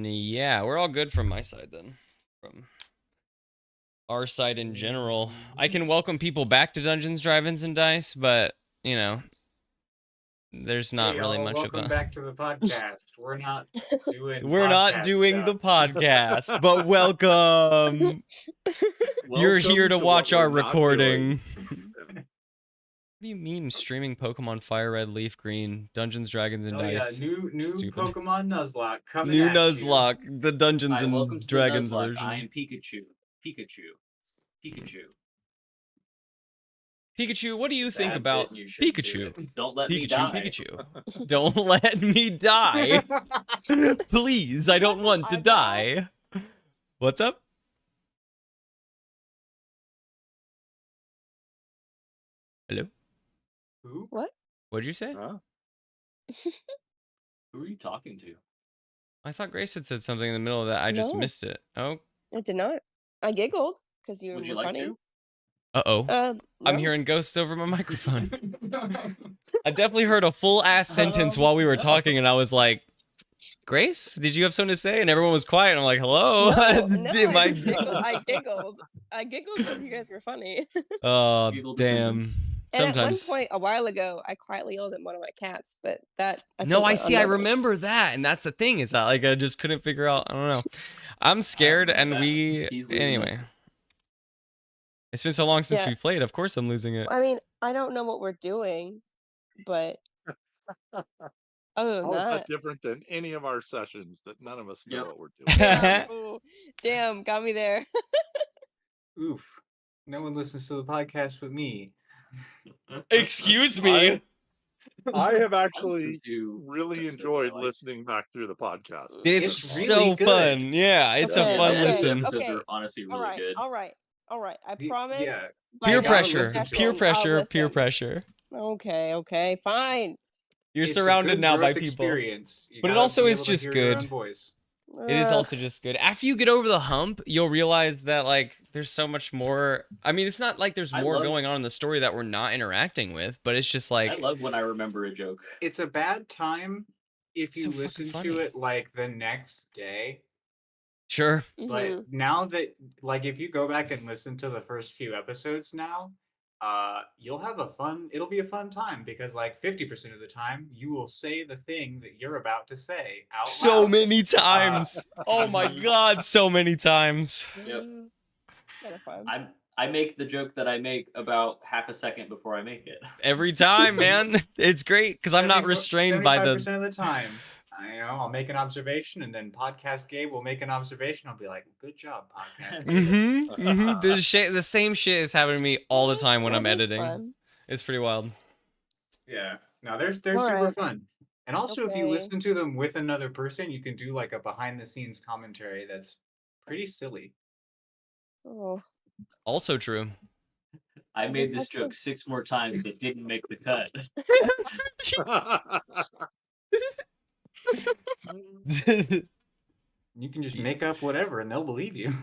Yeah, we're all good from my side then. From our side in general. I can welcome people back to Dungeons, Drive-Ins, and Dice, but, you know, there's not really much of a... Welcome back to the podcast. We're not doing We're not doing the podcast, but welcome. You're here to watch our recording. What do you mean streaming Pokemon Fire Red, Leaf Green, Dungeons, Dragons, and Dice? Yeah, new Stupid. Pokemon Nuzlocke coming New at Nuzlocke, you. the Dungeons and welcome to Dragons the Nuzlocke. version. I am Pikachu. Pikachu. Pikachu, what do you think about Pikachu? Don't let me die. Pikachu. Don't let me die. Please, I don't want to die. What's up? Hello? Who? What? What'd you say? Huh? Who are you talking to? I thought Grace had said something in the middle of that. I just missed it. Oh. I did not. I giggled because you were like funny. to? Uh-oh. No. I'm hearing ghosts over my microphone. I definitely heard a full-ass sentence while we were talking, and I was like, Grace, did you have something to say? And everyone was quiet, and I'm like, hello? No, I giggled. I giggled because you guys were funny. Oh, damn. And Sometimes. at one point, a while ago, I quietly yelled at one of my cats, but that... I remember that, and that's the thing, is that, like, I just couldn't figure out, I don't know. I'm scared, and anyway. It's been so long since we played, of course I'm losing it. I mean, I don't know what we're doing, but... Other than How is that different than any of our sessions that none of us know what we're doing? Damn, got me there. Oof. No one listens to the podcast but me. Excuse me. I have actually really enjoyed listening back through the podcast. It's so really fun. Yeah, it's a fun listen. Episodes are honestly really good. All right. I promise. Peer pressure. Okay, fine. You're surrounded now by people. But it also is just good. It is also just good. After you get over the hump, you'll realize that, like, there's so much more. I mean, it's not like there's more going on in the story that we're not interacting with, but it's just like... I love when I remember a joke. It's a bad time if you listen to it, like, the next day. Sure. But now that, like, if you go back and listen to the first few episodes now, you'll have it'll be a fun time, because like 50% of the time you will say the thing that you're about to say out loud. So many times. Oh my god, so many times. Yep. I make the joke that I make about half a second before I make it. Every time, man. It's great because I'm not restrained by the 75% of the time. I'll make an observation, and then Podcast Gabe will make an observation. I'll be like, "Good job, Podcast Gabe." The same shit is happening to me all the time when I'm editing. Fun. It's pretty wild. Yeah, no, they're super fun. And also, if you listen to them with another person, you can do like a behind-the-scenes commentary that's pretty silly. Oh. Also true. I made this joke 6 more times that didn't make the cut. You can just make up whatever and they'll believe you.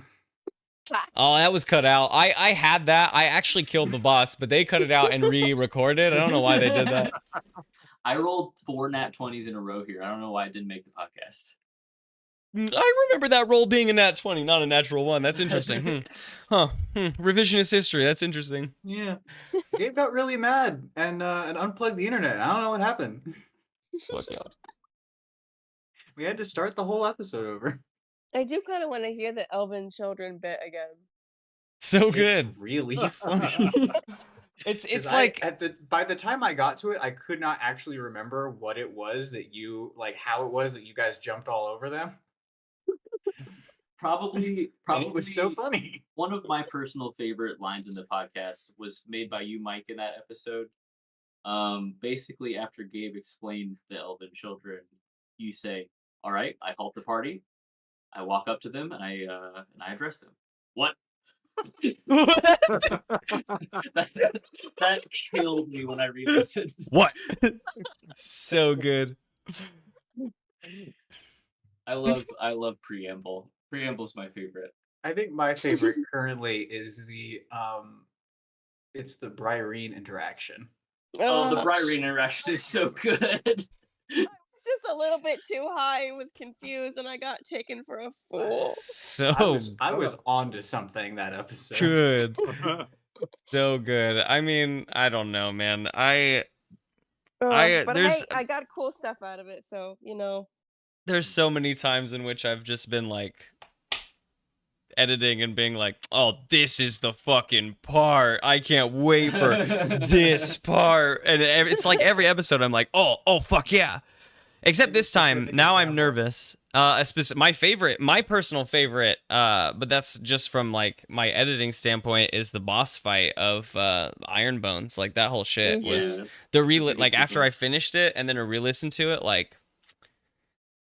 Oh, that was cut out. I had that. I actually killed the boss, but they cut it out and re-recorded. I don't know why they did that. I rolled 4 nat 20s in a row here. I don't know why I didn't make the podcast. I remember that roll being a nat 20, not a natural 1. That's interesting. Revisionist history. That's interesting. Yeah. Gabe got really mad and unplugged the internet. I don't know what happened. Fuck out. We had to start the whole episode over. I do kind of want to hear the Elven Children bit again. So good. It's really funny. It's like by the time I got to it, I could not actually remember what it was that how it was that you guys jumped all over them. Probably it was so funny. One of my personal favorite lines in the podcast was made by you, Mike, in that episode. Basically, after Gabe explained the Elven Children, you say, "All right, I halt the party. I walk up to them and I address them. What?" that killed me when I re-listened. What? So good. I love preamble. Preamble's my favorite. I think my favorite currently is it's the Briarine interaction. Oh, the Briarine interaction is so good. just a little bit too high and was confused, and I got taken for a fool. So I was onto something that episode. good. So good. I mean, I don't know, man. But There's hey, I got cool stuff out of it, so there's so many times in which I've just been like editing and being like, oh, this is the fucking part. I can't wait for this part. And it's like every episode I'm like, oh, fuck yeah. Except this time, now I'm nervous. My personal favorite, but that's just from like my editing standpoint, is the boss fight of Iron Bones. Like that whole shit was the like after I finished it and then I re-listened to it, like,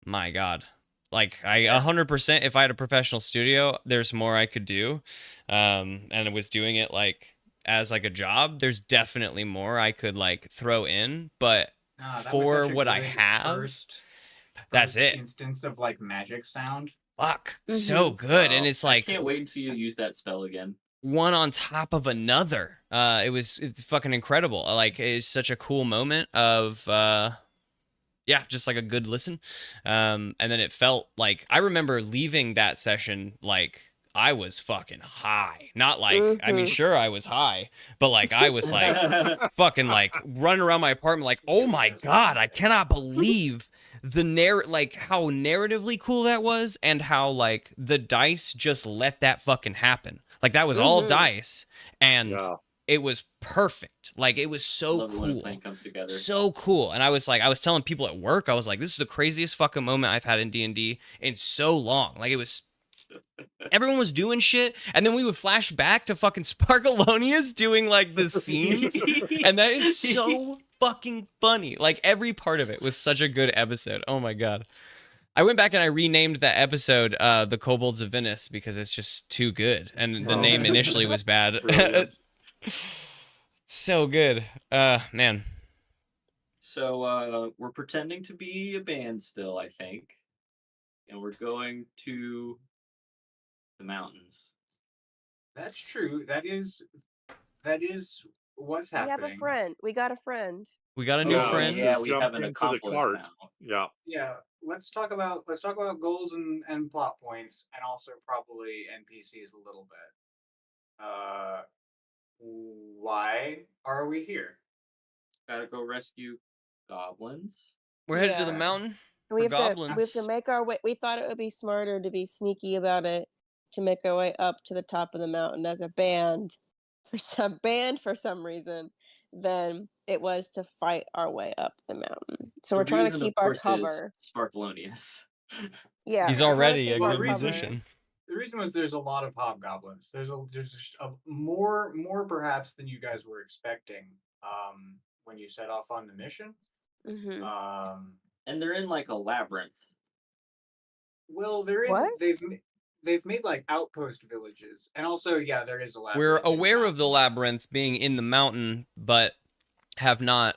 my God. Like 100%, if I had a professional studio, there's more I could do. And I was doing it like as like a job. There's definitely more I could like throw in, but for what I have, that's it. Instance of like magic sound. Fuck, so good. And it's like, I can't wait until you use that spell again. One on top of another. It's fucking incredible. Like, it's such a cool moment of yeah, just like a good listen. And then it felt like, I remember leaving that session like I was fucking high. Not like, I mean, sure, I was high, but like I was like fucking like running around my apartment like, oh my God, I cannot believe like how narratively cool that was, and how like the dice just let that fucking happen. Like that was all dice, and it was perfect. Like it was so cool. So cool. And I was telling people at work, I was like, this is the craziest fucking moment I've had in D&D in so long. Like it was, everyone was doing shit, and then we would flash back to fucking Sparkalonius doing like the scenes, and that is so fucking funny. Like every part of it was such a good episode. Oh my God. I went back and I renamed that episode The Kobolds of Venice because it's just too good, and the name initially was bad. So good. Man. So we're pretending to be a band still, I think. And we're going to the mountains. That's true. That is what's happening. We have a friend. We got a friend. We got a new friend. Yeah, we have an accomplice now. Yeah. Yeah. Let's talk about goals and plot points, and also probably NPCs a little bit. Why are we here? Gotta go rescue goblins. We're headed to the mountain. We have to make our way. We thought it would be smarter to be sneaky about it, to make our way up to the top of the mountain as a band, for some reason, than it was to fight our way up the mountain. So we're trying to keep our cover. Sparkalonius. Yeah, he's already a good musician. The reason was there's a lot of hobgoblins. There's just more perhaps than you guys were expecting when you set off on the mission. And they're in like a labyrinth. Well, they're in. What? They've made like outpost villages, and also there is a labyrinth. We're aware of the labyrinth being in the mountain, but have not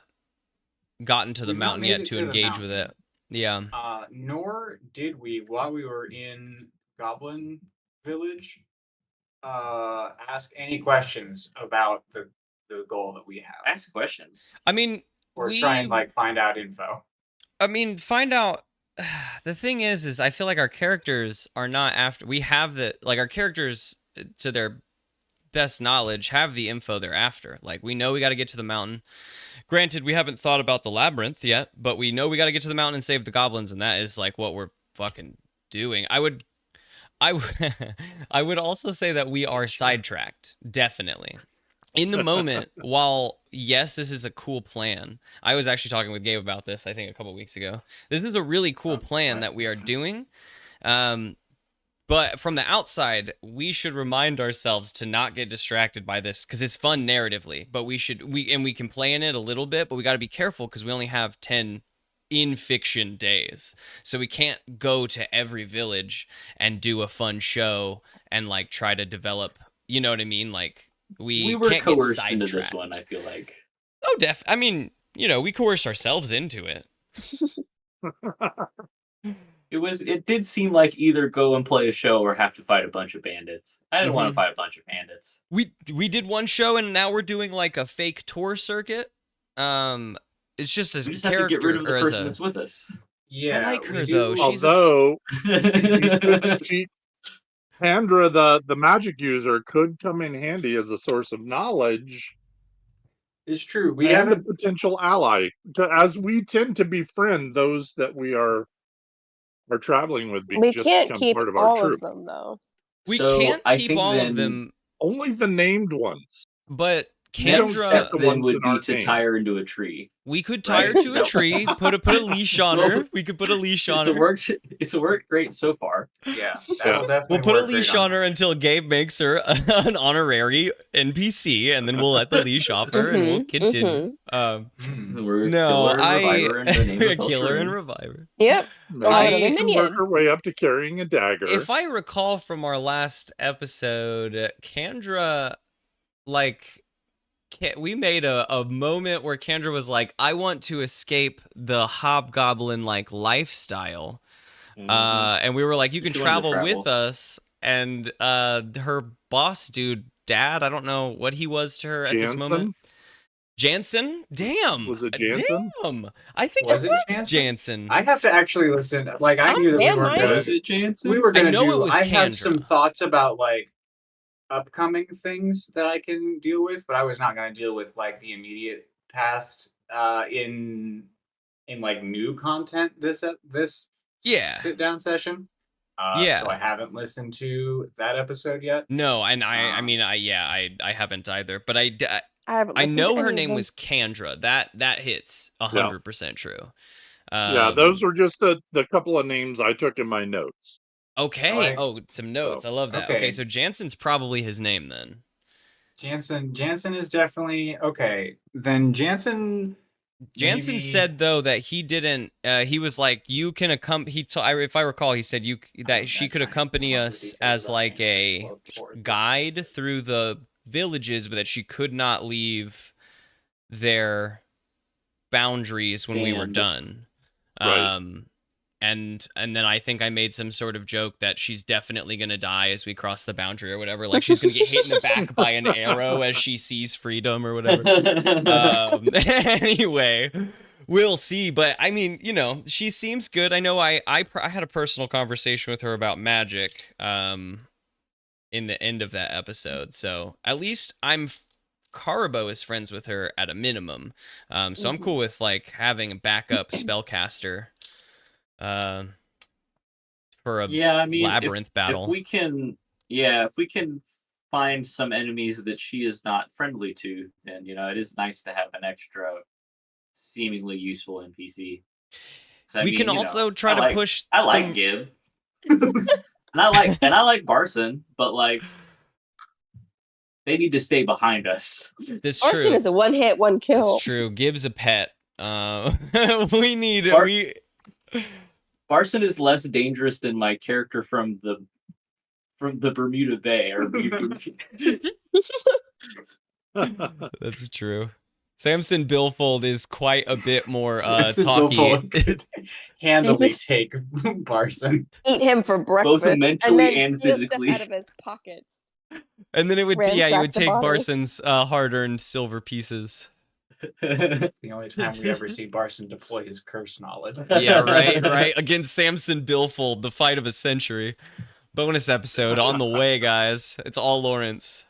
gotten to the mountain yet to engage with it. Yeah. Nor did we, while we were in Goblin Village, ask any questions about the goal that we have. Ask questions. I mean, or try and like find out info. I mean, find out. The thing is I feel like our characters are not after. We have our characters, to their best knowledge, have the info they're after. Like, we know we got to get to the mountain. Granted, we haven't thought about the labyrinth yet, but we know we got to get to the mountain and save the goblins, and that is like what we're fucking doing. I would also say that we are sidetracked, definitely. In the moment, while yes, this is a cool plan. I was actually talking with Gabe about this, I think, a couple weeks ago. This is a really cool plan that we are doing. But from the outside, we should remind ourselves to not get distracted by this, because it's fun narratively. But we can play in it a little bit, but we got to be careful because we only have 10 in fiction days, so we can't go to every village and do a fun show and like try to develop. You know what I mean? Like. We were can't coerced get into this one, I feel like. Oh, I mean, we coerced ourselves into it. It did seem like either go and play a show or have to fight a bunch of bandits. I didn't want to fight a bunch of bandits. We did one show, and now we're doing like a fake tour circuit. It's just as we just have to get rid of the person that's with us. Yeah, I like her though. Although Pandra, the magic user, could come in handy as a source of knowledge. It's true. We have a potential ally, as we tend to befriend those that we are traveling with. We can't keep part of all our of them, though. We can't keep all of them. Only the named ones. But Next step Kendra then would be to tie her into a tree. We could tie her to a tree, put a leash on her. We could put a leash on her. It's worked great so far. Yeah, that'll definitely we'll put a leash on her until Gabe makes her an honorary NPC, and then we'll let the leash off her, and we'll continue. Killer and reviver. Yep. She can work her way up to carrying a dagger. If I recall from our last episode, Kendra, we made a moment where Kendra was like, I want to escape the hobgoblin lifestyle. And we were like, you can travel with us. And her boss dude, Dad, I don't know what he was to her at this moment. Jansen? Damn. Was it Jansen? Damn. I think it was Jansen. I have to actually listen. I knew that we were going to. Jansen? We were going to do. I have some thoughts about upcoming things that I can deal with, but I was not going to deal with the immediate past in new content this sit down session. So I haven't listened to that episode yet. No, and I haven't either, but I know her name was Kendra. That hits 100% true. Those were just the couple of names I took in my notes. Okay. Some notes. I love that. Okay, so Jansen's probably his name then. Jansen is definitely okay. Then Jansen said though that he didn't. He was like, you can accompany. If I recall, he said that she could accompany us as a guide through the villages, but that she could not leave their boundaries when we were done. Right. And then I think I made some sort of joke that she's definitely going to die as we cross the boundary or whatever. She's going to get hit in the back by an arrow as she sees freedom or whatever. Anyway, we'll see. But I mean, she seems good. I know I had a personal conversation with her about magic in the end of that episode. So at least Karibo is friends with her at a minimum. So I'm cool with having a backup spellcaster. For a labyrinth battle. If we can find some enemies that she is not friendly to, then it is nice to have an extra seemingly useful NPC. We can also try to push. I like Gib, and I like Barson, but they need to stay behind us. This Barson is a one-hit, one-kill. It's true. Gib's a pet. Barson is less dangerous than my character from the Bermuda Bay. That's true. Samson Billfold is quite a bit more talky. Handily take Barson. Eat him for breakfast. Both mentally and physically. Out of his pockets. And then you would take Barson's hard-earned silver pieces. It's the only time we ever see Barson deploy his curse knowledge. Yeah, right. Against Samson Billfold, the fight of a century. Bonus episode on the way, guys. It's all Lawrence.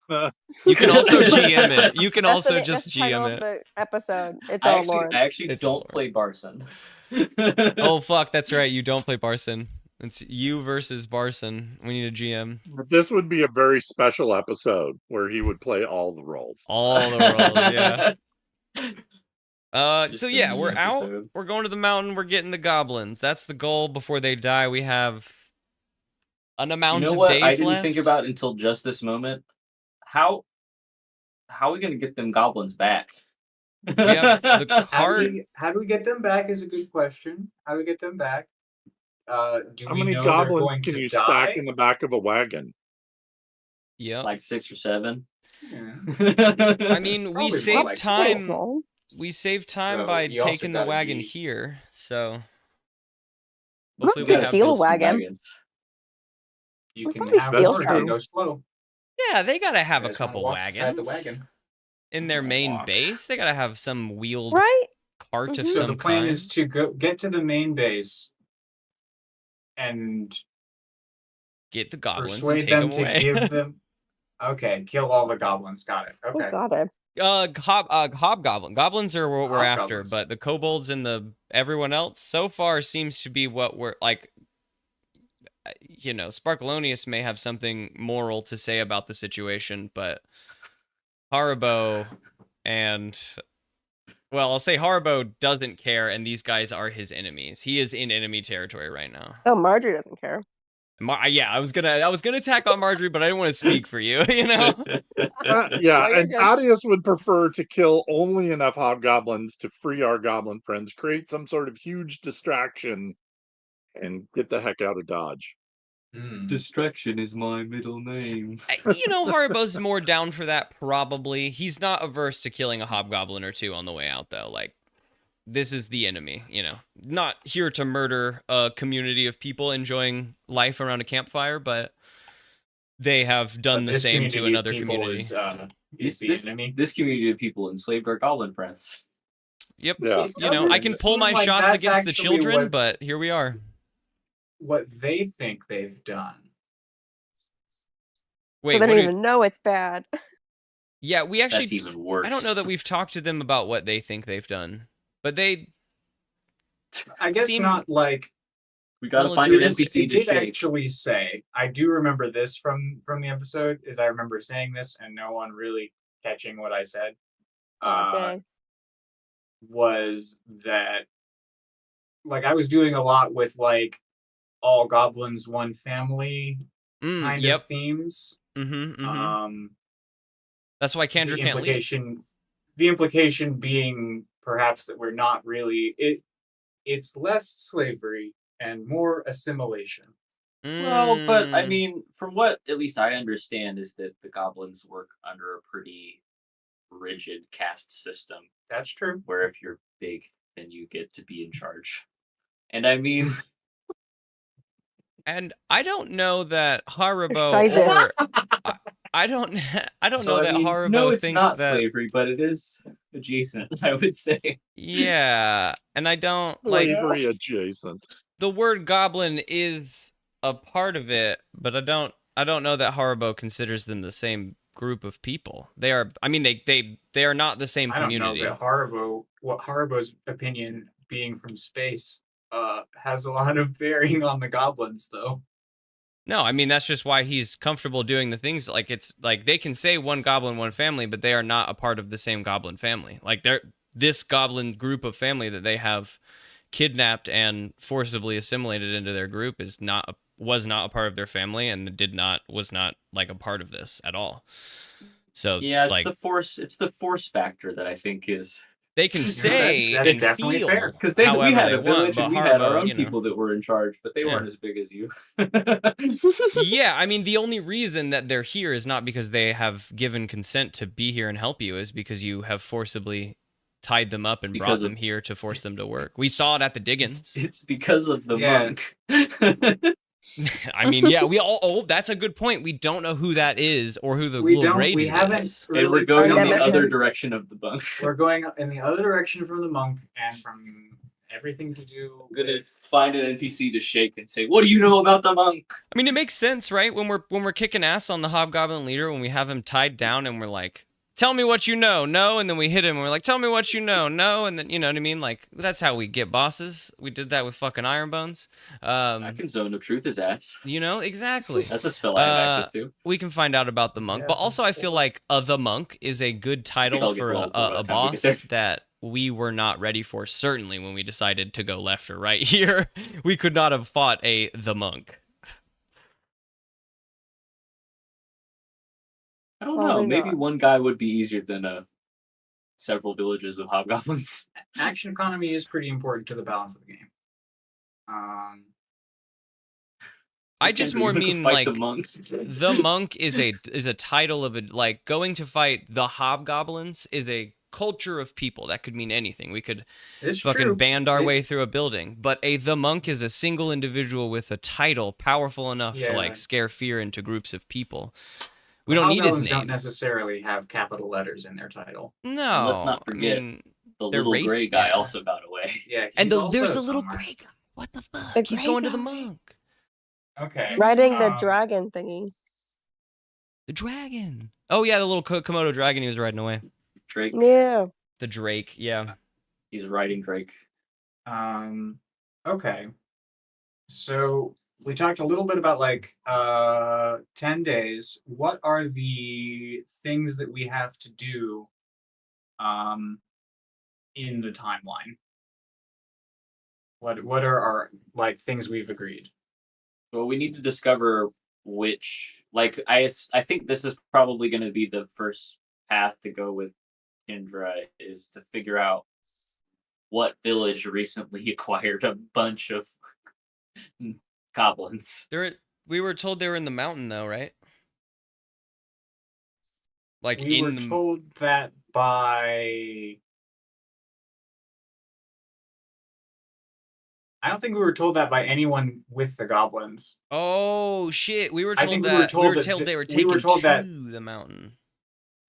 You can also GM it. You can also just GM it. The episode. It's all Lawrence. I actually don't play Barson. Oh fuck, that's right. You don't play Barson. It's you versus Barson. We need a GM. This would be a very special episode where he would play all the roles. All the roles, yeah. So yeah, we're out. We're going to the mountain. We're getting the goblins. That's the goal. Before they die, we have an amount of days left. I didn't think about until just this moment. How are we gonna get them goblins back? We have the cart. How do we get them back is a good question. How do we get them back? How many goblins can you stack in the back of a wagon? Yeah, 6 or 7. Yeah. I mean, we save time. We save time by taking the wagon here. So hopefully we steal a wagon. You can have them go slow. Yeah, they gotta have a couple wagons in their main base. They gotta have some wheeled part of So some the plan kind. is to get to the main base and get the goblins persuade and take them them away. to give them. Okay, kill all the goblins. Got it. Okay. Oh, got it. Hobgoblin. Goblins are what we're after, Hobgoblins. but the kobolds and the everyone else so far seems to be what we're like. Sparkalonius may have something moral to say about the situation, but Haribo and I'll say Haribo doesn't care, and these guys are his enemies. He is in enemy territory right now. Oh, Marjorie doesn't care. Yeah, I was gonna attack on Marjorie, but I didn't want to speak for you. Yeah, and Thaddeus would prefer to kill only enough hobgoblins to free our goblin friends, create some sort of huge distraction, and get the heck out of Dodge. Distraction is my middle name. Haribo's more down for that, probably. He's not averse to killing a hobgoblin or two on the way out, though. Like, this is the enemy, Not here to murder a community of people enjoying life around a campfire, but they have done the same to another community. This community of people enslaved our goblin friends. Yep. Yeah. I can pull my shots against the children, but here we are. What they think they've done. Wait, so they don't even know it's bad. Yeah, we actually. That's even worse. I don't know that we've talked to them about what they think they've done, but they. I guess not like. We gotta find an NPC to did actually say. I do remember this from the episode. Is I remember saying this and no one really catching what I said. Was that like I was doing a lot with like all goblins, one family kind of themes. That's why Kendra can't leave. The implication being perhaps that we're not really it's less slavery and more assimilation. Well, but I mean, from what at least I understand is that the goblins work under a pretty rigid caste system. That's true. Where if you're big, then you get to be in charge. And I mean, and I don't know that Haribo. I don't know that Haribo no, it's thinks not that slavery, but it is adjacent. I would say. Yeah, and I don't slavery adjacent. The word goblin is a part of it, but I don't know that Haribo considers them the same group of people. They are. I mean, they are not the same community. I don't know that Haribo's opinion, being from space, has a lot of bearing on the goblins, though. No, I mean that's just why he's comfortable doing the things. Like it's like they can say one goblin, one family, but they are not a part of the same goblin family. Like this goblin group of family that they have kidnapped and forcibly assimilated into their group was not a part of their family, and was not like a part of this at all. So yeah, it's the force factor that I think is. They can say that's definitely feel fair because we had a village and we had our own people that were in charge, but they weren't as big as you. Yeah, I mean the only reason that they're here is not because they have given consent to be here and help you, is because you have forcibly tied them up and brought them here to force them to work. We saw it at the Diggins. It's because of the monk. I mean, yeah, we all. Oh, that's a good point. We don't know who that is or who the little raid We haven't. is. Really, and we're going in the other direction of the monk. We're going in the other direction from the monk and from everything to do. I'm gonna find an NPC to shake and say, "What do you know about the monk?" I mean, it makes sense, right? When we're kicking ass on the hobgoblin leader, when we have him tied down and we're like, tell me what you know, no, and then we hit him and we're like, tell me what you know, no, and then you know what I mean? Like that's how we get bosses. We did that with fucking Ironbones. I can zone of truth his ass. Exactly. That's a spell I have access to. We can find out about the monk, but also I feel like the monk is a good title for a boss that we were not ready for. Certainly when we decided to go left or right here, we could not have fought the monk. I don't know. Maybe one guy would be easier than several villages of hobgoblins. Action economy is pretty important to the balance of the game. I just more mean like the monk is a title of it. Like going to fight the hobgoblins is a culture of people. That could mean anything. We could fucking band our way through a building. But the monk is a single individual with a title powerful enough to like scare fear into groups of people. We don't need his name. Don't necessarily have capital letters in their title. No, and let's not forget the little gray guy also got away. Yeah, and there's a little gray guy. What the fuck? He's going to the monk. Okay. Riding the dragon thingy. The dragon. Oh yeah, the little Komodo dragon he was riding away. Drake. Yeah. The Drake, yeah. He's riding Drake. Okay. So we talked a little bit about like 10 days. What are the things that we have to do in the timeline? What are our like things we've agreed? Well, we need to discover which, like, I think this is probably going to be the first path to go with Kendra, is to figure out what village recently acquired a bunch of goblins. We were told they were in the mountain, though, right? Like we were told that by. I don't think we were told that by anyone with the goblins. Oh shit! We were told we that. were told they were taken to the mountain.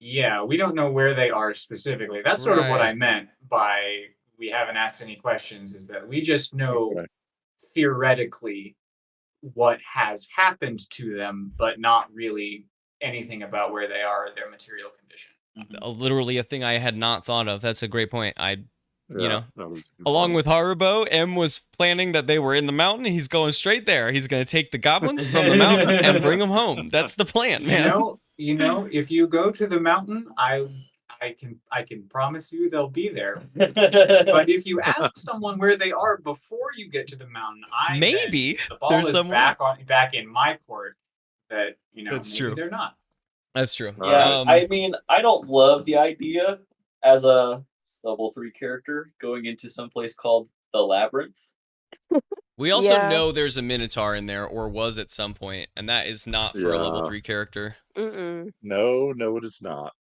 Yeah, we don't know where they are specifically. That's sort of what I meant by we haven't asked any questions. Is that we just know theoretically what has happened to them, but not really anything about where they are or their material condition. Literally a thing I had not thought of. That's a great point. You know, along with Harubo, M was planning that they were in the mountain. He's going straight there. He's going to take the goblins from the mountain and bring them home. That's the plan, man. You know, if you go to the mountain, I can promise you they'll be there. But if you ask someone where they are before you get to the mountain, maybe the ball is back in my court. That that's maybe true. They're not. That's true. Yeah, I mean, I don't love the idea as a level 3 character going into someplace called the Labyrinth. We also know there's a Minotaur in there, or was at some point, and that is not for a level 3 character. No, it is not.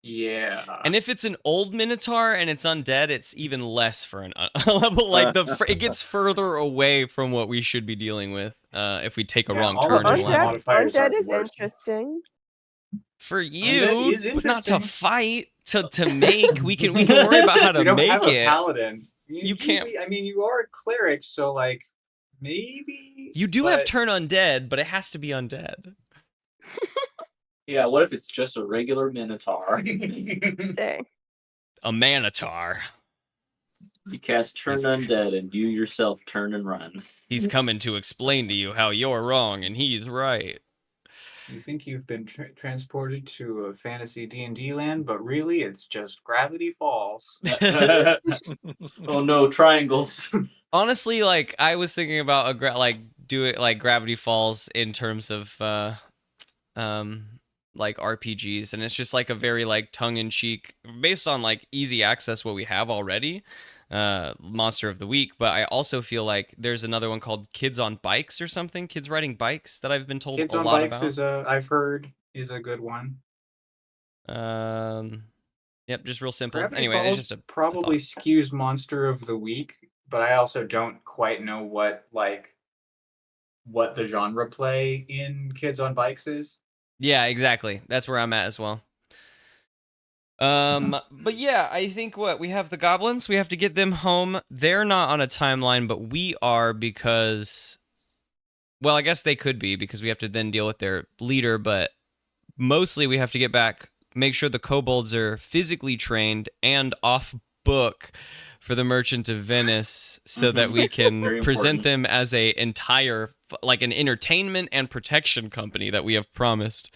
Yeah. And if it's an old Minotaur and it's undead, it's even less for an level. Like it gets further away from what we should be dealing with if we take a wrong turn. Undead is interesting. For you, but not to fight. To make, we can worry about how to make have it. A paladin. You can't. I mean, you are a cleric, so like maybe you do have turn undead, but it has to be undead. Yeah, what if it's just a regular Minotaur? Dang. A Manotaur. You cast turn undead, and you yourself turn and run. He's coming to explain to you how you're wrong and he's right. You think you've been transported to a fantasy D&D land, but really it's just Gravity Falls. Oh no, triangles. Honestly, like I was thinking about Gravity Falls in terms of like RPGs, and it's just like a very like tongue-in-cheek, based on like easy access what we have already, monster of the week. But I also feel like there's another one called Kids on Bikes or something, kids riding bikes, that I've been told Kids a on lot Bikes about. I've heard is a good one. Yep, just real simple. Gravity anyway, Falls it's just probably skews monster of the week, but I also don't quite know what the genre play in Kids on Bikes is. Yeah, exactly. That's where I'm at as well. But yeah, I think we have the goblins. We have to get them home. They're not on a timeline, but we are, because, well, I guess they could be, because we have to then deal with their leader, but mostly we have to get back, make sure the kobolds are physically trained and off book for the Merchant of Venice, so that we can present them as an entertainment and protection company that we have promised.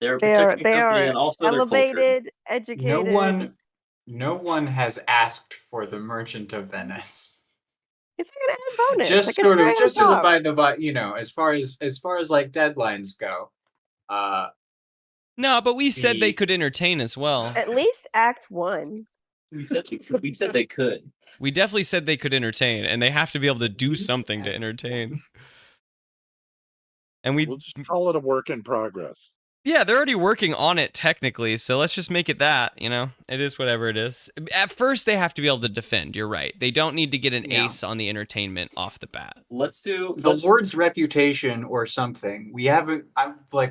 They are elevated, educated. No one has asked for the Merchant of Venice. It's an add bonus. Just as a by the by, as far as like deadlines go. No, but we said they could entertain as well. At least Act 1. We said they could. We definitely said they could entertain, and they have to be able to do something to entertain. And we'll just call it a work in progress. Yeah, they're already working on it technically, so let's just make it that, you know? It is whatever it is. At first, they have to be able to defend. You're right. They don't need to get an ace on the entertainment off the bat. Let's do the Lord's reputation or something. We haven't.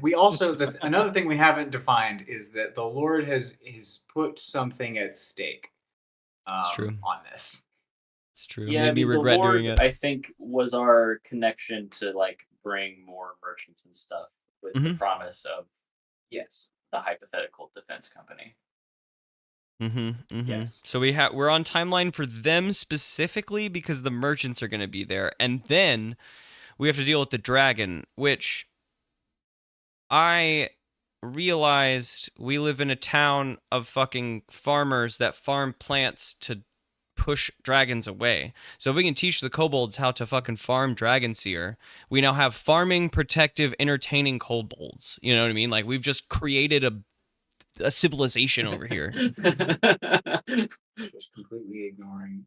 We also another thing we haven't defined is that the Lord has put something at stake. It's true. On this. It's true. Yeah, Made me regret Lord, doing it. I think was our connection to like bring more merchants and stuff with the promise of the hypothetical defense company. Yes. So we're on timeline for them specifically because the merchants are going to be there, and then we have to deal with the dragon, which I realized we live in a town of fucking farmers that farm plants to push dragons away. So if we can teach the kobolds how to fucking farm dragon seer, we now have farming, protective, entertaining kobolds. You know what I mean? Like we've just created a civilization over here. Just completely ignoring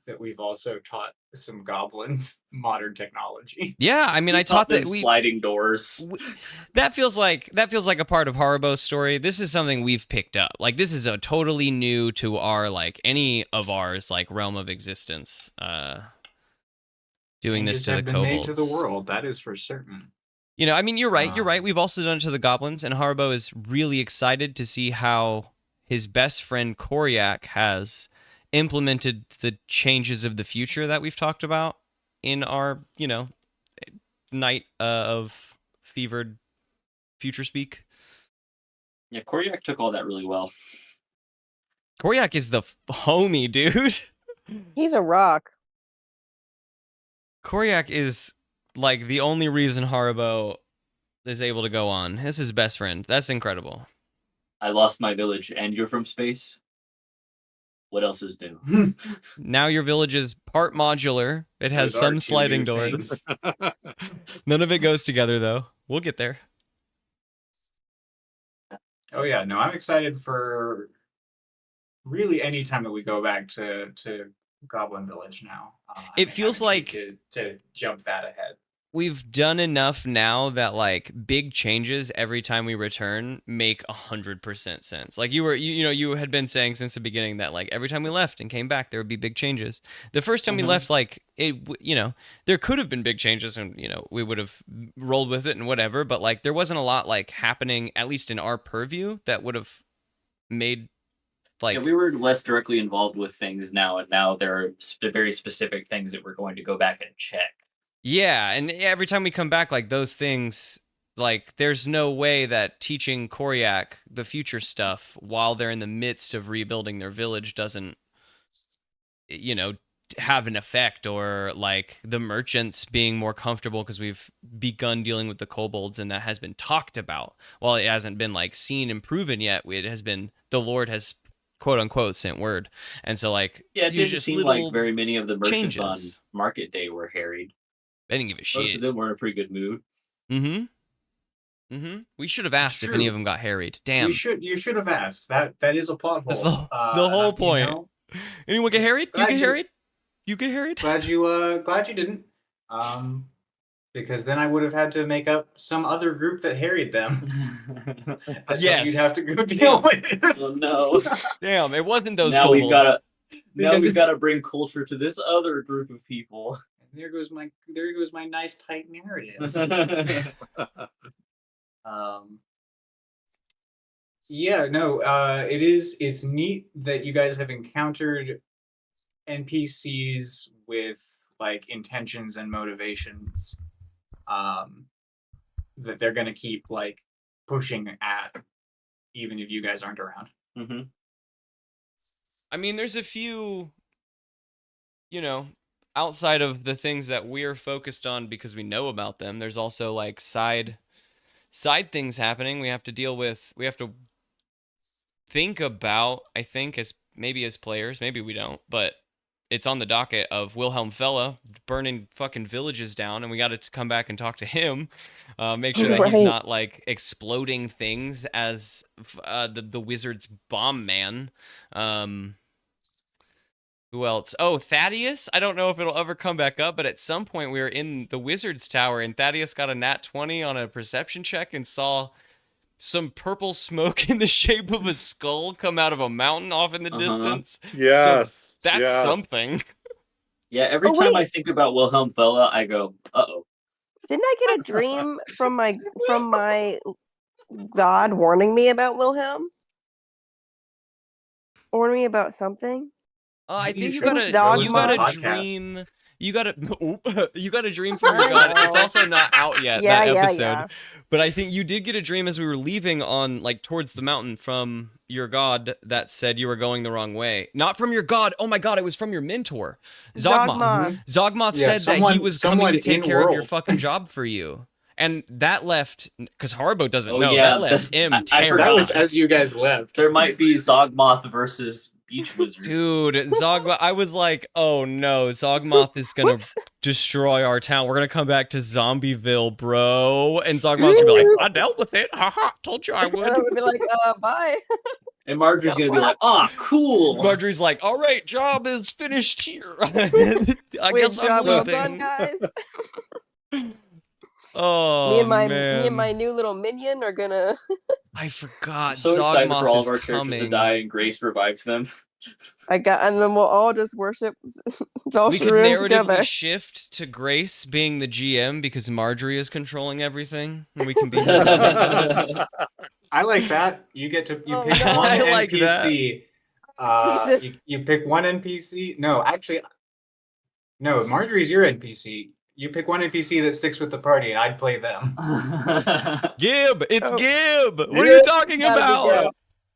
that we've also taught some goblins modern technology. Yeah, I mean, I taught that sliding doors. That feels like a part of Haribo's story. This is something we've picked up. Like this is a totally new to our any of ours realm of existence. Doing this to the kobolds. Made to the world, that is for certain. You know, I mean, you're right. You're right. We've also done it to the goblins, and Haribo is really excited to see how his best friend Koryak has implemented the changes of the future that we've talked about in our, night of fevered future speak. Yeah, Koryak took all that really well. Koryak is the homie, dude. He's a rock. Koryak is like the only reason Haribo is able to go on. This is his best friend. That's incredible. I lost my village, and you're from space? What else is new? Now your village is part modular. It has some sliding doors. None of it goes together, though. We'll get there. Oh, yeah. No, I'm excited for really any time that we go back to Goblin Village now. It feels like to jump that ahead. We've done enough now that big changes every time we return make 100% sense. Like you had been saying since the beginning that every time we left and came back there would be big changes. The first time we left, there could have been big changes and we would have rolled with it and whatever. But there wasn't a lot happening, at least in our purview, that would have made. Yeah, we were less directly involved with things now, and now there are very specific things that we're going to go back and check. Yeah, and every time we come back, those things, there's no way that teaching Koryak the future stuff while they're in the midst of rebuilding their village doesn't, have an effect, or the merchants being more comfortable because we've begun dealing with the kobolds and that has been talked about. While it hasn't been seen and proven yet, it has been, the Lord has quote unquote sent word. And so yeah, it didn't seem like very many of the merchants on market day were harried. I didn't give a shit. Most of them were in a pretty good mood. We should have asked if any of them got harried. Damn. You should have asked. That is a plot hole. That's the whole point. Anyone get harried? You get harried? You get harried? Glad you didn't. Because then I would have had to make up some other group that harried them. Yes. You'd have to go deal with. Oh no. Damn, it wasn't those now kobolds. We've gotta bring culture to this other group of people. There goes my nice tight narrative. Yeah, no, it's neat that you guys have encountered NPCs with intentions and motivations that they're gonna keep pushing at even if you guys aren't around. I mean, there's a few, outside of the things that we're focused on because we know about them, there's also side things happening we have to deal with. We have to think about, I think, as players, maybe we don't, but it's on the docket of Wilhelm Fella burning fucking villages down, and we got to come back and talk to him, make sure that he's not exploding things as the wizard's bomb man. Who else? Oh, Thaddeus. I don't know if it'll ever come back up, but at some point we were in the Wizard's Tower, and Thaddeus got a nat 20 on a perception check and saw some purple smoke in the shape of a skull come out of a mountain off in the distance. Yes. So that's something. Yeah, every time I think about Wilhelm Fella, I go, uh-oh. Didn't I get a dream from my god warning me about Wilhelm? Warning me about something? I think you got a dream. You got a dream from your god. It's also not out yet, that episode. Yeah. But I think you did get a dream as we were leaving on, like, towards the mountain from your god that said you were going the wrong way. Not from your god. Oh my god, it was from your mentor. Zogmoth. Zogmoth said that he was coming to take care of your fucking job for you. And that left, because Harbo doesn't know, that left him terrified. That was as you guys left. There might be Zogmoth versus Beach Wizards. Dude, Zogmoth, I was like, oh no, Zogmoth is gonna destroy our town. We're gonna come back to Zombieville, bro. And Zogmoth's gonna be like, I dealt with it. Haha, told you I would. And I would be like, bye. And Marjorie's gonna be like, cool. Marjorie's like, all right, job is finished here. I guess I'm leaving. Well done, guys. Oh, me and my new little minion are gonna. I forgot. I'm so excited for all of our coming. characters to die, and Grace revives them. And then we'll all just worship. We could narratively shift to Grace being the GM because Marjorie is controlling everything, and we can be. I like that. You get to pick one NPC. You pick one NPC. No, actually, no. Marjorie's your NPC. You pick one NPC that sticks with the party, and I'd play them. Gib! It's Gib! What are you talking about?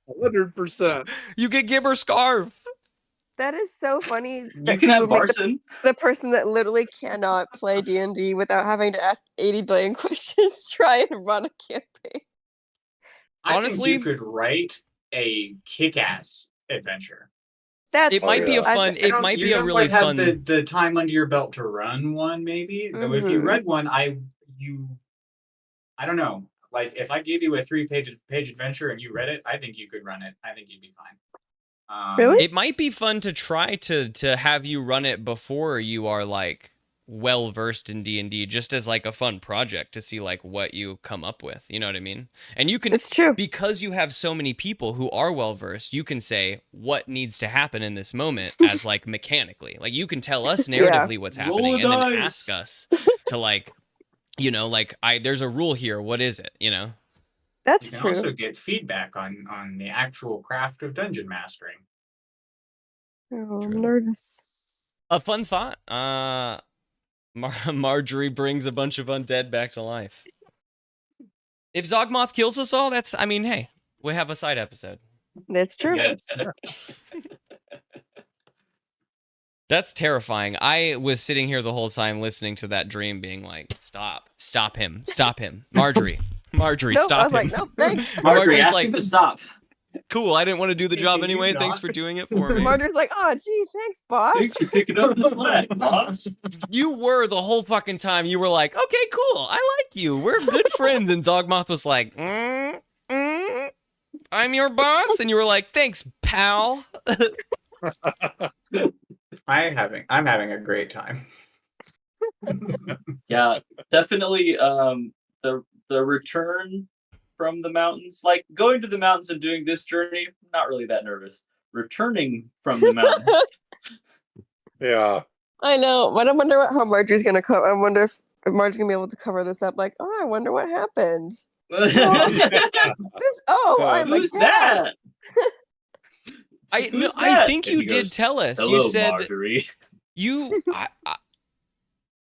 100%. You get Gib or Scarf. That is so funny. You can have Barson. The person that literally cannot play D&D without having to ask 80 billion questions try and run a campaign. Honestly, I think you could write a kick-ass adventure. It might be a fun. It might be a really fun. Have the time under your belt to run one, maybe. Though if you read one, I don't know. Like if I gave you a 3-page adventure and you read it, I think you could run it. I think you'd be fine. Really? It might be fun to try to have you run it before you are like well versed in D&D, just as like a fun project to see like what you come up with. You know what I mean? And you can. It's true because you have so many people who are well versed. You can say what needs to happen in this moment as like mechanically. Like you can tell us narratively what's happening and then ask us to like, you know, like there's a rule here. What is it? You know. That's true. You can also get feedback on the actual craft of dungeon mastering. Oh, I'm nervous. A fun thought. Marjorie brings a bunch of undead back to life. If Zogmoth kills us all, I mean, hey, we have a side episode. That's true. Yes. That's terrifying. I was sitting here the whole time listening to that dream being like, stop him, Marjorie, stop I was him. Like, no, thanks. Marjorie, ask him to stop. Cool, I didn't want to do the job anyway. Thanks for doing it for me. Marjorie's like, oh, gee, thanks, boss. Thanks for picking up the slack, boss. You were the whole fucking time. You were like, okay, cool. I like you. We're good friends. And Zogmoth was like, I'm your boss. And you were like, thanks, pal. I'm having a great time. Yeah, definitely. The return from the mountains, like going to the mountains and doing this journey, not really that nervous. Returning from the mountains. Yeah. I know, but I wonder how Marjorie's gonna cover. I wonder if Marjorie's gonna be able to cover this up. Like, I wonder what happened. Who's that? I think you did tell us. Hello, you said Marjorie.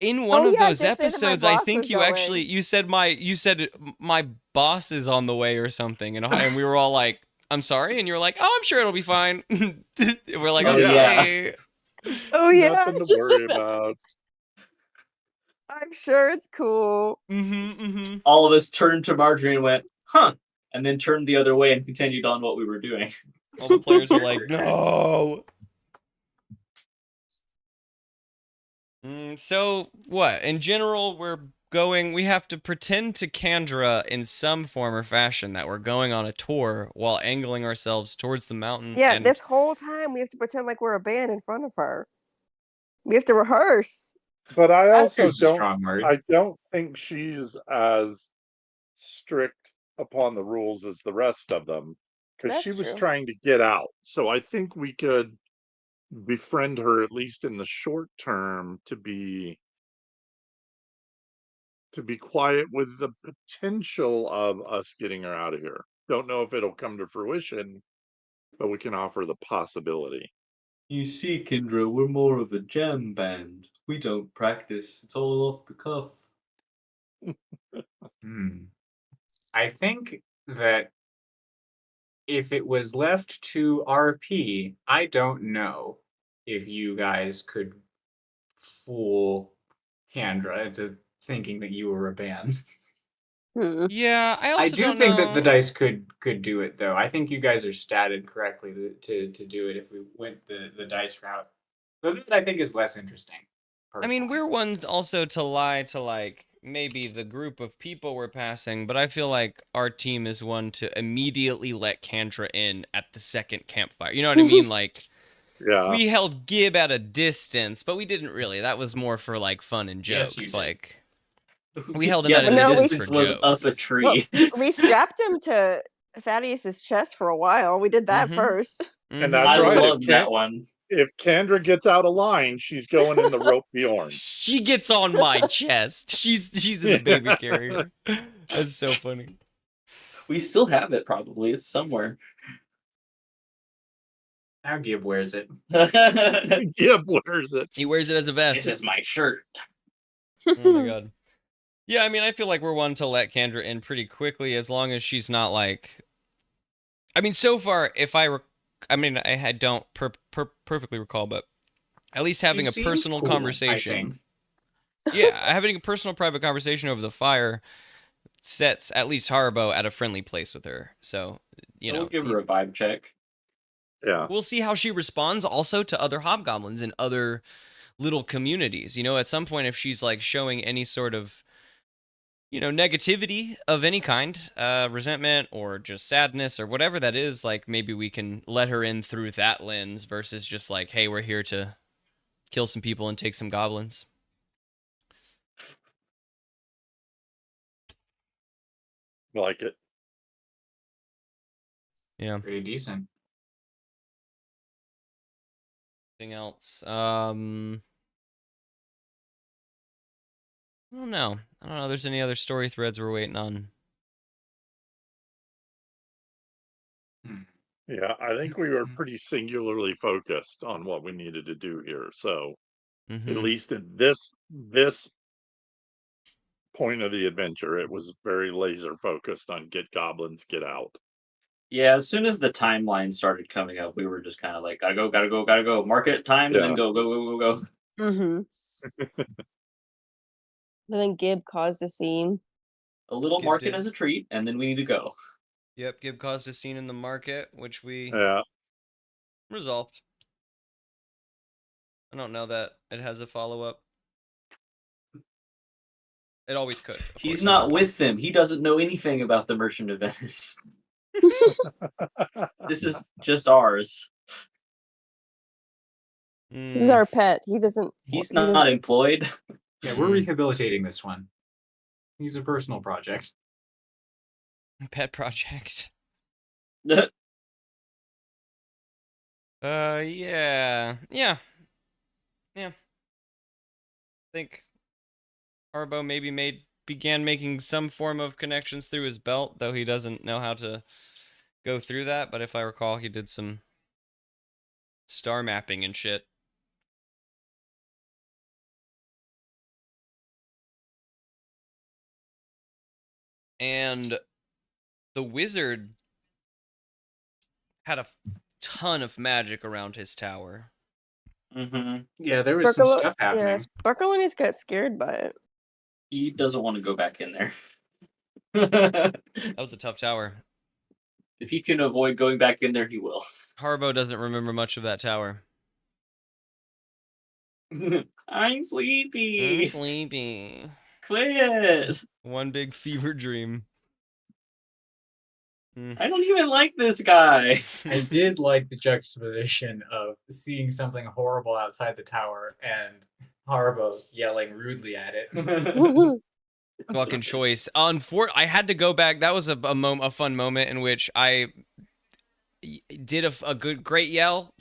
In one of those episodes, I think you said my boss is on the way or something, and we were all like, "I'm sorry," and you were like, "Oh, I'm sure it'll be fine." We're like, "Okay." Oh yeah, nothing to worry about. I'm sure it's cool. All of us turned to Marjorie and went, "Huh," and then turned the other way and continued on what we were doing. All the players were like, "No." So what? In general, we're we have to pretend to Kendra in some form or fashion that we're going on a tour while angling ourselves towards the mountain. Yeah, and this whole time we have to pretend like we're a band in front of her. We have to rehearse. But I also Attitude's a strong word. I don't think she's as strict upon the rules as the rest of them, because That's she was true. trying to get out. So I think we could befriend her, at least in the short term, to be quiet, with the potential of us getting her out of here. Don't know if it'll come to fruition, but we can offer the possibility. You see, Kendra, we're more of a jam band. We don't practice. It's all off the cuff. I think that if it was left to RP, I don't know if you guys could fool Kendra into thinking that you were a band. Yeah, I do think that the dice could do it, though. I think you guys are statted correctly to do it if we went the dice route. Though that I think is less interesting. I mean, we're ones also to lie to, like, maybe the group of people we're passing, but I feel like our team is one to immediately let Kendra in at the second campfire. You know what I mean? Like, Yeah. we held Gib at a distance, but we didn't really. That was more for, like, fun and jokes. Yes, like, we held him yeah, at a but no, distance for was jokes. up a tree. Well, we strapped him to Thaddeus's chest for a while. We did that first. And that's right. I love that one. If Kendra gets out of line, she's going in the rope Bjorn. She gets on my chest. She's in the baby carrier. That's so funny. We still have it, probably. It's somewhere. Now Gib wears it. Gib wears it. He wears it as a vest. This is my shirt. Oh my god. Yeah, I mean, I feel like we're one to let Kendra in pretty quickly, as long as she's not like. I mean, so far, if I don't perfectly recall, but at least having a personal conversation. Yeah, having a personal, private conversation over the fire sets at least Haribo at a friendly place with her. So, We'll give her a vibe check. Yeah. We'll see how she responds also to other hobgoblins in other little communities. You know, at some point, if she's like showing any sort of, negativity of any kind, resentment or just sadness or whatever that is, like maybe we can let her in through that lens versus just like, hey, we're here to kill some people and take some goblins. Like it. Yeah. Pretty decent. Anything else? I don't know. I don't know if there's any other story threads we're waiting on. Yeah, I think we were pretty singularly focused on what we needed to do here. So, at least in this point of the adventure, it was very laser focused on get goblins, get out. Yeah, as soon as the timeline started coming up, we were just kind of like, gotta go, market time, and then go. But then Gib caused a scene. A little market as a treat, and then we need to go. Yep, Gib caused a scene in the market, which we resolved. I don't know that it has a follow-up. It always could. He's not with them. He doesn't know anything about the Merchant of Venice. This is just ours. This is our pet. He doesn't. He's not employed. Yeah, we're rehabilitating this one. He's a personal project. Pet project. Yeah. I think Harbo maybe began making some form of connections through his belt, though he doesn't know how to go through that. But if I recall, he did some star mapping and shit. And the wizard had a ton of magic around his tower. Yeah, there was some stuff happening. Yeah, Sparkleonies got scared by it. He doesn't want to go back in there. That was a tough tower. If he can avoid going back in there, he will. Harbo doesn't remember much of that tower. I'm sleepy. I'm sleepy. Quit. One big fever dream. I don't even like this guy. I did like the juxtaposition of seeing something horrible outside the tower and Harbo yelling rudely at it. Fucking choice. I had to go back. That was a fun moment in which I did a great yell.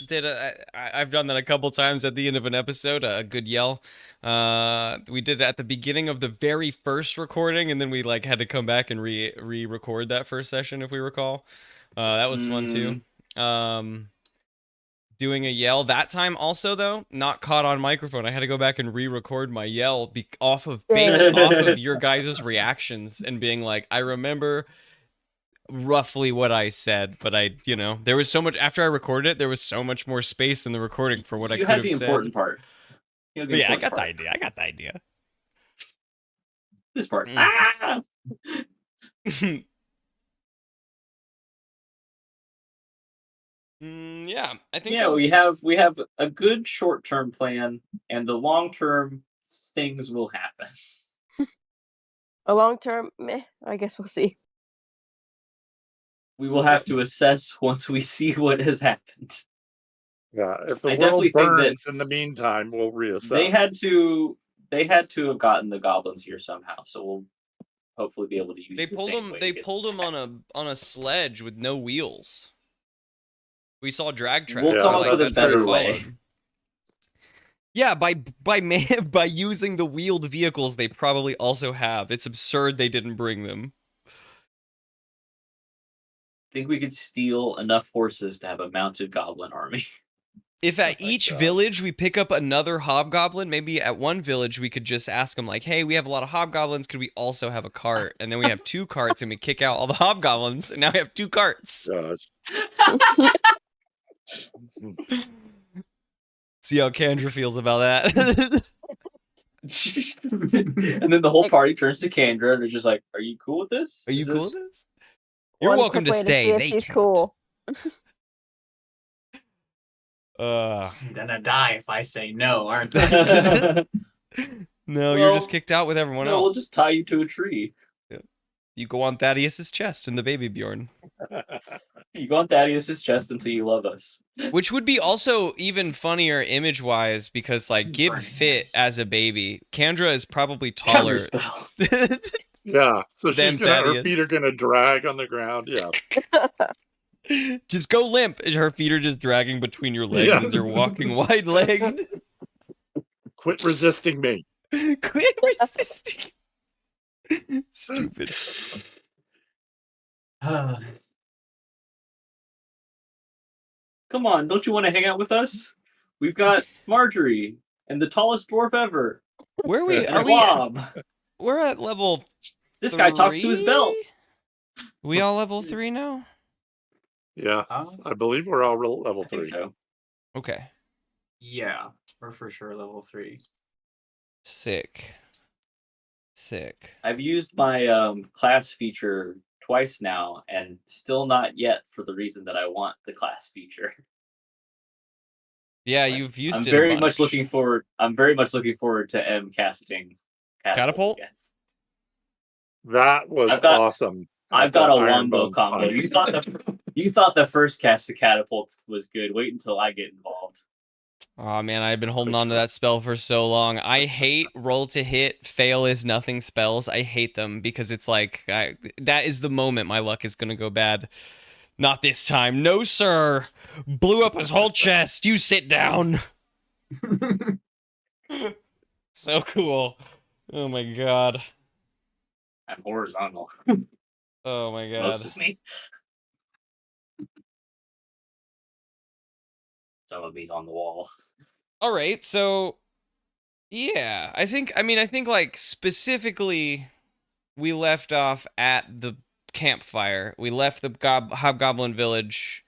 I've done that a couple times at the end of an episode. A good yell. We did it at the beginning of the very first recording, and then we like had to come back and re-record that first session, if we recall. That was fun too. Doing a yell that time also, though, not caught on microphone. I had to go back and re-record my yell based off of your guys' reactions and being like, I remember roughly what I said, but there was so much after I recorded it. There was so much more space in the recording for what I could have said. You had the important part. I got the idea. This part. Ah! Yeah, I think. Yeah, we have a good short-term plan, and the long-term things will happen. A long-term, meh. I guess we'll see. We will have to assess once we see what has happened. Yeah, if the world burns in the meantime, we'll reassess. They had to have gotten the goblins here somehow, so we'll hopefully be able to use. They pulled them on a sledge with no wheels. We saw drag tracks. We'll come up with a better way. Yeah, by using the wheeled vehicles they probably also have. It's absurd they didn't bring them. I think we could steal enough horses to have a mounted goblin army. If at each village we pick up another hobgoblin, maybe at one village we could just ask them like, hey, we have a lot of hobgoblins, could we also have a cart? And then we have 2 carts and we kick out all the hobgoblins, and now we have 2 carts. See how Kendra feels about that. And then the whole party turns to Kendra and they're just like, are you cool with this? Are you cool with this? You're welcome to stay. To see if she's cool. Gonna die if I say no, aren't they? No, you're just kicked out with everyone else. We'll just tie you to a tree. Yeah. You go on Thaddeus's chest in the baby Bjorn. You go on Thaddeus's chest until you love us. Which would be also even funnier image-wise because, like, Gib fit as a baby. Kendra is probably taller. Yeah, so her feet are gonna drag on the ground. Yeah. Just go limp. Her feet are just dragging between your legs as you're walking wide-legged. Quit resisting me. Quit resisting. Stupid. Come on, don't you want to hang out with us? We've got Marjorie and the tallest dwarf ever. Where are we? We're at level. This guy talks to his belt. We all level 3 now? Yeah, I believe we're all level 3. So. Okay. Yeah, we're for sure level 3. Sick. I've used my class feature twice now, and still not yet for the reason that I want the class feature. Yeah, you've used it. I'm very much looking forward to M casting Catapult. Again. That was awesome. I've got a wombo combo. You thought the first cast of catapults was good. Wait until I get involved. Oh man, I've been holding on to that spell for so long. I hate roll to hit, fail is nothing spells. I hate them because it's like that is the moment my luck is gonna go bad. Not this time. No, sir. Blew up his whole chest. You sit down. So cool. Oh my god. I'm horizontal. Oh my god. Most of me. Some of me's on the wall. All right, so yeah, I think like specifically we left off at the campfire. We left the Hobgoblin village,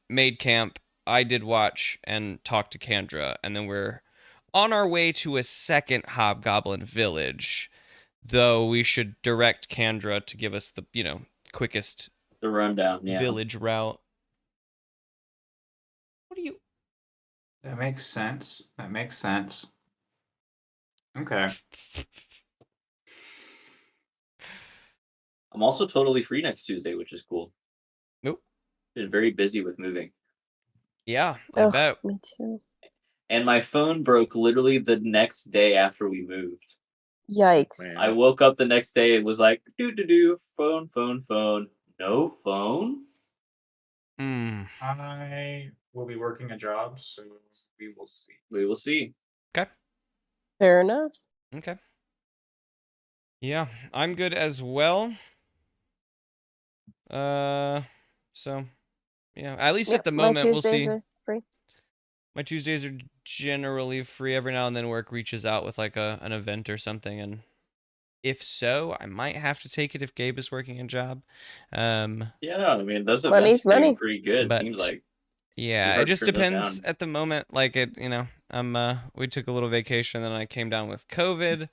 made camp. I did watch and talk to Kendra, and then we're on our way to a second Hobgoblin village. Though we should direct Kendra to give us the, quickest rundown, village route. What do you? That makes sense. Okay. I'm also totally free next Tuesday, which is cool. Nope. Been very busy with moving. Yeah, I bet. Me too. And my phone broke literally the next day after we moved. Yikes. I woke up the next day and was like, phone. No phone? I will be working a job, so we will see. We will see. Okay. Fair enough. Okay. Yeah, I'm good as well. So, yeah, at least at the moment, we'll see. My Tuesdays are free. My Tuesdays are generally free. Every now and then work reaches out with like an event or something, and if so, I might have to take it if Gabe is working a job. Yeah, no, I mean, those Money's events are money. pretty good, seems like. Yeah, hard it to just turn those depends down. at the moment. Like we took a little vacation, then I came down with COVID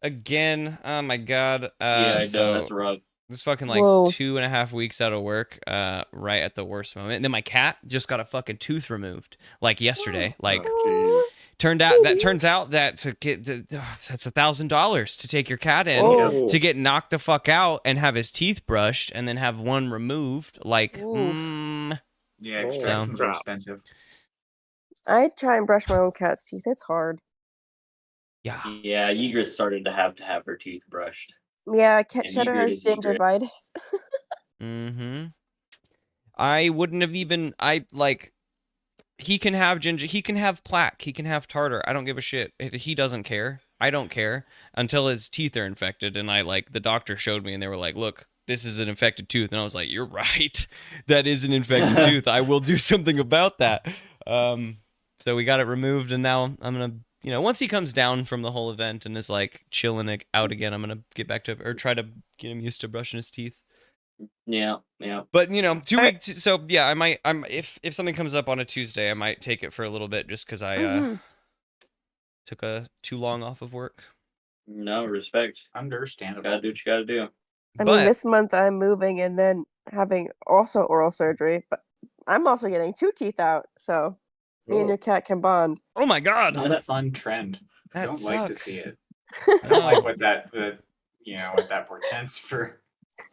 again. Oh my god. Yeah, I know, so that's rough. this fucking like Whoa. 2.5 weeks out of work, right at the worst moment. And then my cat just got a fucking tooth removed, like yesterday. Like, turns out that's $1,000 to take your cat in Whoa. to get knocked the fuck out and have his teeth brushed and then have one removed. Like, Yeah, extractions are expensive. I try and brush my own cat's teeth. It's hard. Yeah. Yeah, Ygritte started to have her teeth brushed. Yeah, And Cheddar Ygritte has is Ygritte. gingivitis. I wouldn't have even. He can have he can have plaque, he can have tartar. I don't give a shit. He doesn't care. I don't care until his teeth are infected. And the doctor showed me, and they were like, "Look, this is an infected tooth." And I was like, "You're right. That is an infected tooth. I will do something about that." So we got it removed, and now I'm gonna, once he comes down from the whole event and is like chilling out again, I'm gonna get back to or try to get him used to brushing his teeth. Yeah. But 2 weeks. So yeah, I'm if something comes up on a Tuesday, I might take it for a little bit just because I took too long off of work. No, respect. Understandable. Gotta do what you gotta do. I mean, this month I'm moving and then having also oral surgery, but I'm also getting 2 teeth out, so me and your cat can bond. Oh my god! It's not a fun trend. I don't like to see it. I No. don't like what that portends for.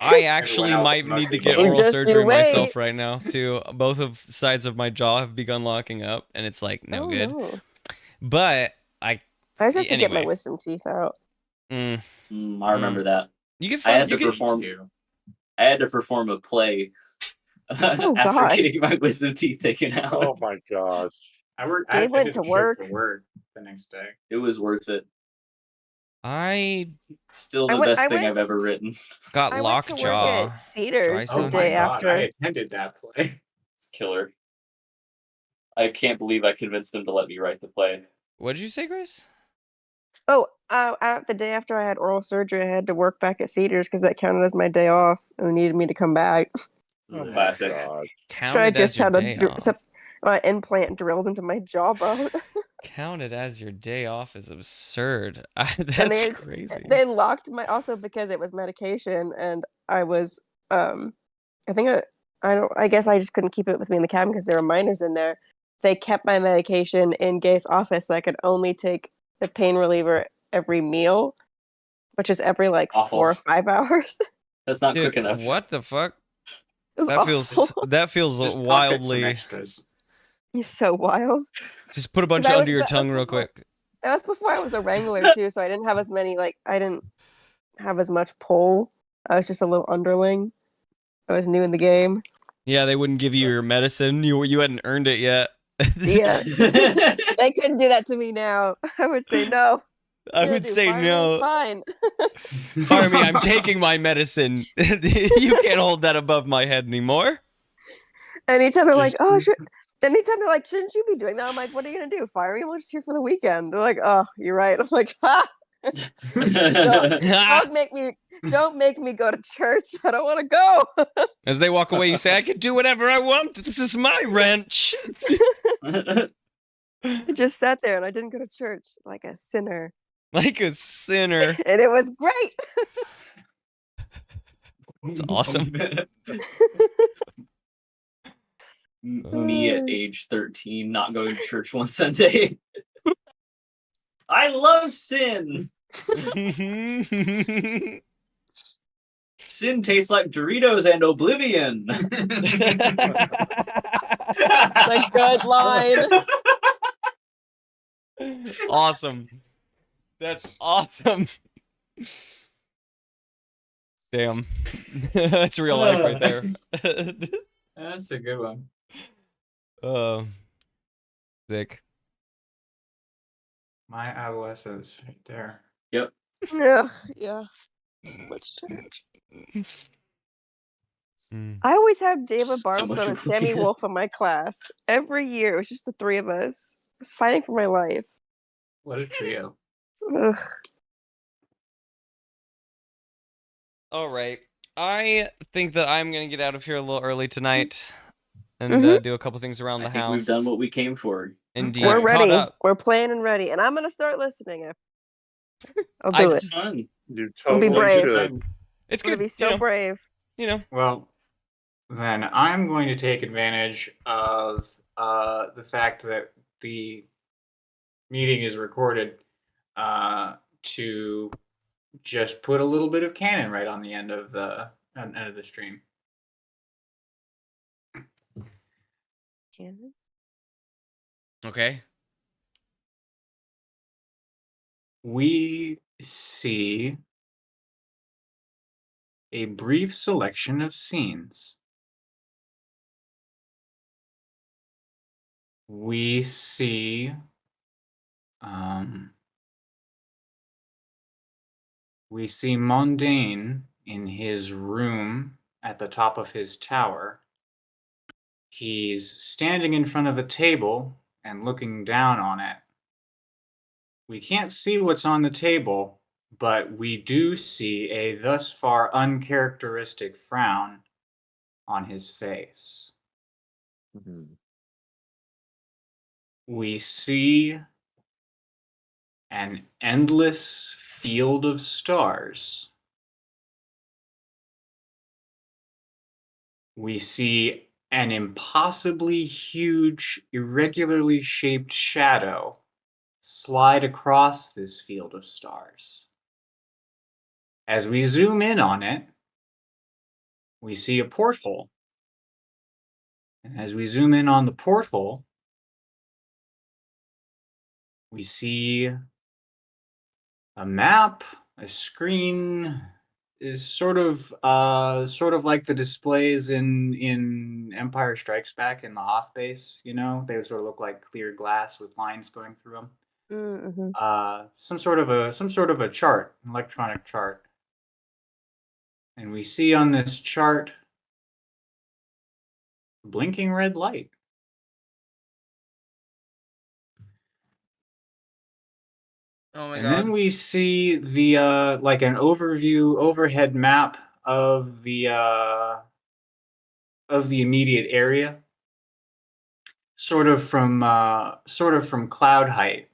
I actually might need to get oral surgery myself right now too. Both of sides of my jaw have begun locking up, and it's like no good. No. But I just have to get my wisdom teeth out. I remember that. You can I had to perform a play after getting my wisdom teeth taken out. Oh my gosh. I went to work the next day. It was worth it. Still the best thing I've ever written. Got lockjaw at Cedars the Oh day my God, after. I attended that play. It's killer. I can't believe I convinced them to let me write the play. What did you say, Grace? Oh, the day after I had oral surgery, I had to work back at Cedars because that counted as my day off, and they needed me to come back. Classic. So I just had an implant drilled into my jawbone. Counted as your day off is absurd. That's crazy. They locked also because it was medication, and I was I guess I just couldn't keep it with me in the cabin because there were minors in there. They kept my medication in Gay's office, so I could only take the pain reliever every meal, which is every 4 or 5 hours. That's not quick enough. What the fuck? That feels wildly. He's so wild. Just put a bunch under your tongue real quick. That was before I was a wrangler too, so I didn't have as many I didn't have as much pull. I was just a little underling. I was new in the game. Yeah, they wouldn't give you your medicine. You hadn't earned it yet. Yeah. They couldn't do that to me now. I would say no. I would say no. Fine. Fire me, I'm taking my medicine. You can't hold that above my head anymore. Anytime they're like, oh, anytime they're like, shouldn't you be doing that? I'm like, what are you going to do? Fire me? I'm just here for the weekend. They're like, oh, you're right. I'm like, ha! Don't make me go to church. I don't want to go. As they walk away, you say, I can do whatever I want. This is my wrench. I just sat there and I didn't go to church like a sinner. Like a sinner. And it was great. It's awesome. Me at age 13, not going to church one Sunday. I love sin. Sin tastes like Doritos and Oblivion. That's a good line. Awesome. That's awesome. Damn. That's real life right there. That's a good one. Sick. My adolescence right there. Yep. Yeah. So much change. I always had David Bartlestone and Sammy Wolf in my class. Every year, it was just the three of us. I was fighting for my life. What a trio. Ugh. All right. I think that I'm going to get out of here a little early tonight and do a couple things around the house. We've done what we came for. Indeed. We're ready. We're playing and ready. And I'm going to start listening. I'll do it. It's fun. You totally be brave. should. It's going good. to be so brave. You know. Well, then I'm going to take advantage of the fact that the meeting is recorded to just put a little bit of canon right on the end of the stream. Canon? Okay. We see a brief selection of scenes. We see Mondane in his room at the top of his tower. He's standing in front of a table and looking down on it. We can't see what's on the table, but we do see a thus far uncharacteristic frown on his face. Mm-hmm. We see an endless field of stars. We see an impossibly huge, irregularly shaped shadow slide across this field of stars. As we zoom in on it, we see a porthole. And as we zoom in on the porthole, we see a map, a screen, is sort of like the displays in Empire Strikes Back in the Hoth base. You know, they sort of look like clear glass with lines going through them. Mm-hmm. Some sort of a chart, an electronic chart, and we see on this chart a blinking red light. Oh my and god. then we see the like an overhead map of the immediate area, sort of from cloud height.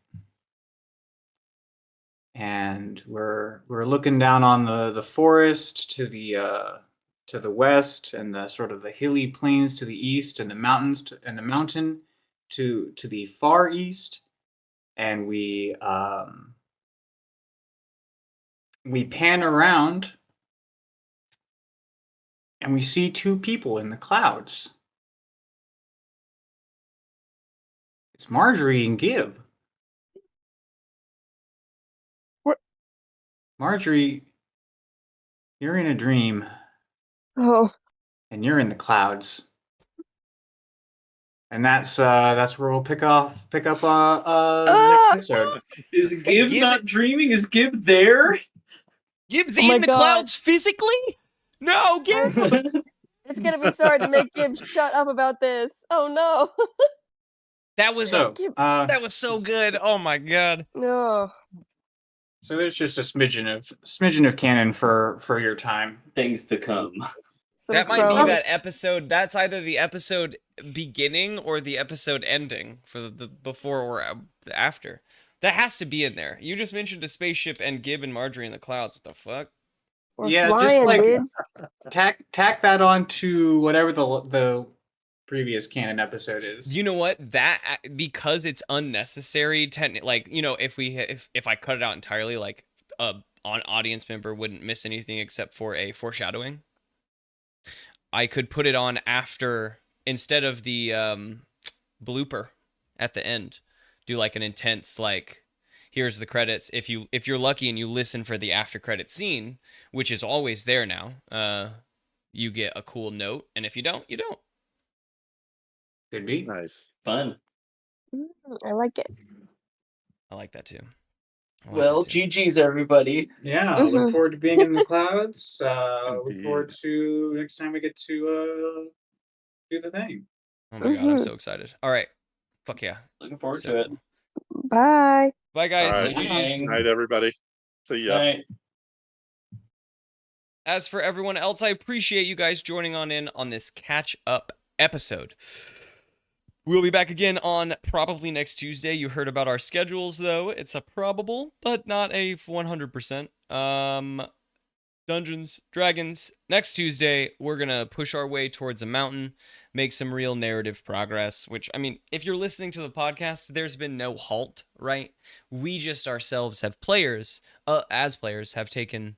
And we're looking down on the forest to the west, and the sort of the hilly plains to the east, and the mountains and the mountain to the far east. And we pan around, and we see two people in the clouds. It's Marjorie and Gib. What? Marjorie, you're in a dream. Oh. And you're in the clouds. And that's where we'll pick up next episode. Is Gib not dreaming? Is Gib there? Gib's in the clouds physically? No, Gib! It's gonna be so hard to make Gib shut up about this. Oh no. That was so good. Oh my god. No. So there's just a smidgen of canon for your time. Things to come. That might be that episode. That's either the episode beginning or the episode ending for the before or after. That has to be in there. You just mentioned a spaceship and Gib and Marjorie in the clouds. What the fuck? We're flying, just tack that on to whatever the previous canon episode is. You know what? That because it's unnecessary. Like, you know, if I cut it out entirely, like an audience member wouldn't miss anything except for a foreshadowing, I could put it on after, instead of the blooper at the end, do like an intense, like, here's the credits. If you're lucky and you listen for the after credit scene, which is always there now, you get a cool note, and if you don't, you don't. Could be nice, fun. I like it. I like that too. Well, GG's everybody. Yeah, look forward to being in the clouds. Look forward to next time we get to do the thing. Oh my god, I'm so excited. All right. Fuck yeah. Looking forward to it. Bye. Bye guys. All right. GG's. Good night, everybody. See ya. Night. As for everyone else, I appreciate you guys joining in on this catch-up episode. We'll be back again on probably next Tuesday. You heard about our schedules, though. It's a probable, but not a 100%. Dungeons, Dragons. Next Tuesday, we're going to push our way towards a mountain, make some real narrative progress, which, I mean, if you're listening to the podcast, there's been no halt, right? We just ourselves have as players, have taken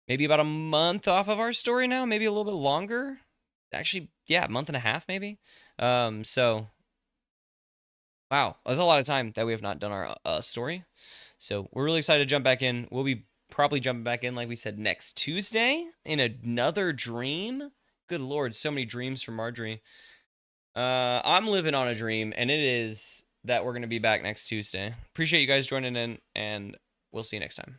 maybe about a month off of our story now, maybe a little bit longer. Actually, yeah, a month and a half, maybe. So, wow, that's a lot of time that we have not done our story. So we're really excited to jump back in. We'll be probably jumping back in, like we said, next Tuesday in another dream. Good Lord, so many dreams from Marjorie. I'm living on a dream, and it is that we're going to be back next Tuesday. Appreciate you guys joining in, and we'll see you next time.